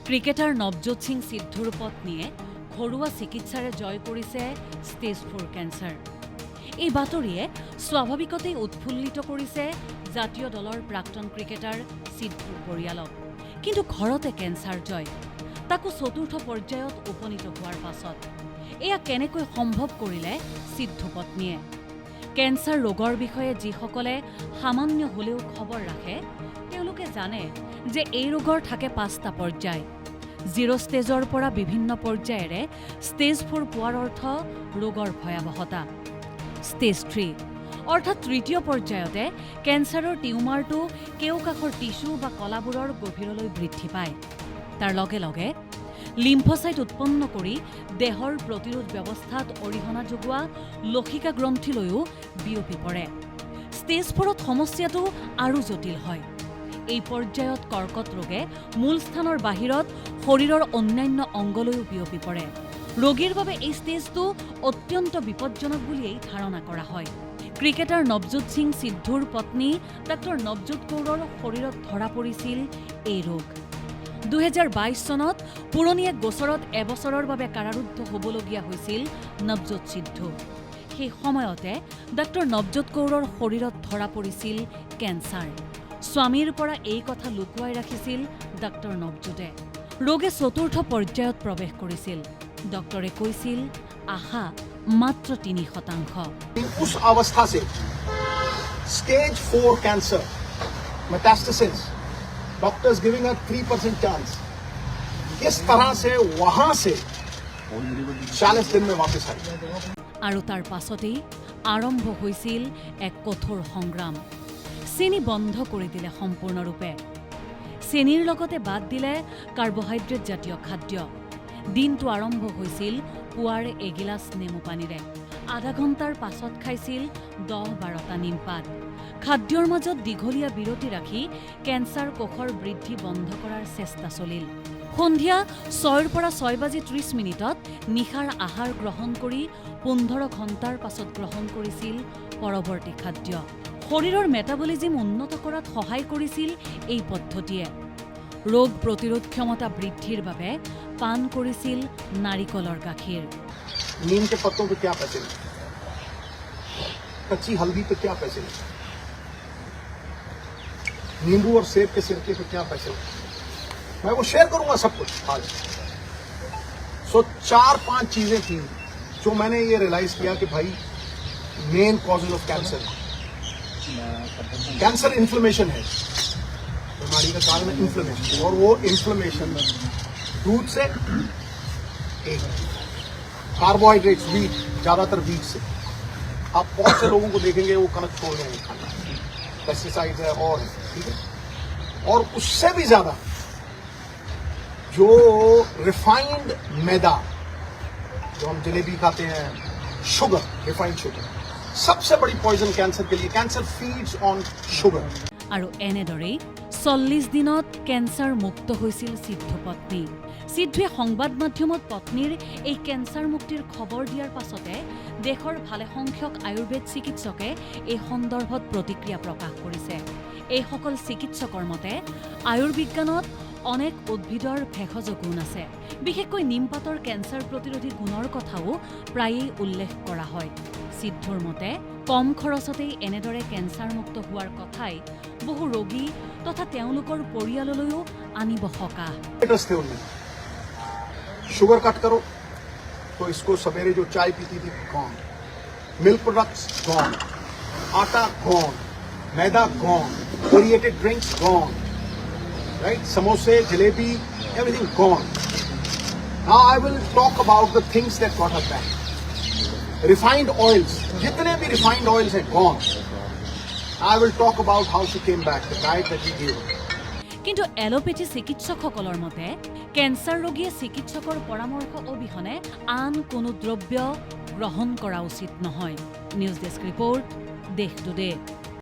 Cricketer Navjot Singh সিদ্ধুৰ পত্নীয়ে ঘৰুৱা চিকিৎসাৰে জয় কৰিছে ষ্টেজ 4 কেঞ্চাৰ। এই বাতৰিয়ে স্বাভাৱিকতেই উৎফুল্লিত কৰিছে জাতীয় দলৰ প্ৰাক্তন ক্ৰিকেটাৰ সিদ্ধুৰ পৰিয়ালক। কিন্তু ঘৰতে কেঞ্চাৰ জয়, তাকো চতুৰ্থ পৰ্যায়ত উপনীত হোৱাৰ পাছত এয়া কেনেকৈ সম্ভৱ কৰিলে সিদ্ধু পত্নীয়ে? কেঞ্চাৰ ৰোগৰ বিষয়ে যিসকলে সামান্য হলেও খবৰ ৰাখে তেওঁলোকে জানে যে এই ৰোগৰ থাকে 5টা পৰ্যায়। 0 ষ্টেজৰ পৰা বিভিন্ন পৰ্যায়েৰে ষ্টেজ 4 পোৱাৰ অৰ্থ ৰোগৰ ভয়াৱহতা। ষ্টেজ 3 অৰ্থাৎ তৃতীয় পৰ্যায়তে কেঞ্চাৰৰ টিউমাৰটো কেওকাষৰ টিস্যু বা কলাবোৰৰ গভীৰলৈ বৃদ্ধি পায়। তাৰ লগে লগে লিম্ফোচাইট উৎপন্ন কৰি দেহৰ প্ৰতিৰোধ ব্যৱস্থাত অৰিহণা যোগোৱা লসিকা গ্ৰন্থিলৈও বিয়পি পৰে। ষ্টেজ 4ত সমস্যাটো আৰু জটিল হয়। এই পৰ্যায়ত কৰ্কট ৰোগে মূল স্থানৰ বাহিৰত শৰীৰৰ অন্যান্য অংগলৈও বিয়পি পৰে। ৰোগীৰ বাবে এই ষ্টেজটো অত্যন্ত বিপজ্জনক বুলিয়েই ধাৰণা কৰা হয়। ক্ৰিকেটাৰ নৱজোৎ সিং সিদ্ধুৰ পত্নী ডাক্তৰ নৱজোৎ কৌৰৰ শৰীৰত ধৰা পৰিছিল এই ৰোগ। 2022 চনত পুৰণি এক গোচৰত এবছৰৰ বাবে কাৰাৰুদ্ধ হ'বলগীয়া হৈছিল নৱজোৎ সিদ্ধু। সেই সময়তে ডাক্তৰ নৱজোৎ কৌৰৰ শৰীৰত ধৰা পৰিছিল কেঞ্চাৰ। স্বামীৰ পৰা এই কথা লুকুৱাই ৰাখিছিল ডাক্তৰ নৱজোতে। ৰোগে চতুৰ্থ পৰ্যায়ত প্ৰৱেশ কৰিছিল। ডক্টৰে কৈছিল আশা মাত্ৰ 3%। उस अवस्था से stage 4 cancer metastasis, doctors giving a 3% chance. किस तरह से वहां से 40 दिन में वापस आई। আৰু তাৰ পাছতেই আৰম্ভ হৈছিল এক কঠোৰ সংগ্ৰাম। চেনি বন্ধ কৰি দিলে সম্পূৰ্ণৰূপে। চেনিৰ লগতে বাদ দিলে কাৰ্বহাইড্ৰেট জাতীয় খাদ্য। দিনটো আৰম্ভ হৈছিল পুৱাৰ এগিলাচ নেমু পানীৰে। আধা ঘণ্টাৰ পাছত খাইছিল 10-12টা নিমপাত। খাদ্যৰ মাজত দীঘলীয়া বিৰতি ৰাখি কেঞ্চাৰ কোষৰ বৃদ্ধি বন্ধ কৰাৰ চেষ্টা চলিল। সন্ধিয়া 6ৰ পৰা 6:30 নিশাৰ আহাৰ গ্ৰহণ কৰি 15 ঘণ্টাৰ পাছত গ্ৰহণ কৰিছিল পৰৱৰ্তী খাদ্য। শৰীৰৰ মেটাবলিজিম উন্নত কৰাত সহায় কৰিছিল এই পদ্ধতিয়ে। ৰোগ প্ৰতিৰোধ ক্ষমতা বৃদ্ধিৰ বাবে পান কৰিছিল নাৰিকলৰ গাখীৰ। नीम के पत्तों पे क्या पैसे लगे, कच्ची हल्दी पे क्या पैसे लगे, नींबू और सेब के सिरके पे क्या पैसे लगे, मैं वो शेयर करूंगा सब कुछ आज। सो 4-5 चीजें थी जो मैंने ये रियलाइज किया कि भाई main causes of cancer, cancer inflammation है। बीमारी का कारण है इन्फ्लेमेशन, और वो इन्फ्लेमेशन दूध से, एक कार्बोहाइड्रेट्स वीट, ज्यादातर वीट से। आप बहुत से लोगों को देखेंगे वो कनक छोड़ रहे हैं खाना, पेस्टिसाइड्स है और है, ठीक है। और उससे भी ज्यादा जो रिफाइंड मैदा, जो हम जलेबी खाते हैं, शुगर, रिफाइंड शुगर, सबसे बड़ी पॉइजन कैंसर के लिए। Cancer feeds on sugar. আৰু এনেদৰেই 40 দিনত কেঞ্চাৰ মুক্ত হৈছিল সিদ্ধু পত্নী। সিদ্ধুৱে সংবাদ মাধ্যমত পত্নীৰ এই কেঞ্চাৰ মুক্তিৰ খবৰ দিয়াৰ পাছতে দেশৰ ভালেসংখ্যক আয়ুৰ্বেদ চিকিৎসকে এই সন্দৰ্ভত প্ৰতিক্ৰিয়া প্ৰকাশ কৰিছে। এইসকল চিকিৎসকৰ মতে আয়ুৰ্বিজ্ঞানত অনেক উদ্ভিদৰ ভেষজ গুণ আছে। বিশেষকৈ নিমপাতৰ কেঞ্চাৰ প্ৰতিৰোধী গুণৰ কথাও প্ৰায়েই উল্লেখ কৰা হয়। সিদ্ধুৰ মতে কম খৰচতেই এনেদৰে কেঞ্চাৰ মুক্ত হোৱাৰ কথাই বহু ৰোগী তথা তেওঁলোকৰ পৰিয়াললৈও আনিব সকাহ। शुगर कट करो तो इसको सवेरे जो चाय पीती थी गॉन, मिल्क प्रोडक्ट्स गॉन, आटा गॉन, मैदा gone, aerated drinks gone, right, समोसे, jalebi, everything gone. Now I will talk about the things that got us back. Refined oils, जितने भी रिफाइंड ऑयल्स हैं gone. I will talk about how she came back, the diet that we give. কিন্তু allopathy চিকিৎসকসকলৰ মতে cancer ৰোগীয়ে চিকিৎসকৰ পৰামৰ্শ অবিহনে আন কোনো দ্ৰব্য গ্ৰহণ কৰা উচিত নহয়। নিউজ ডেস্ক ৰিপৰ্ট, দেশ টুডে।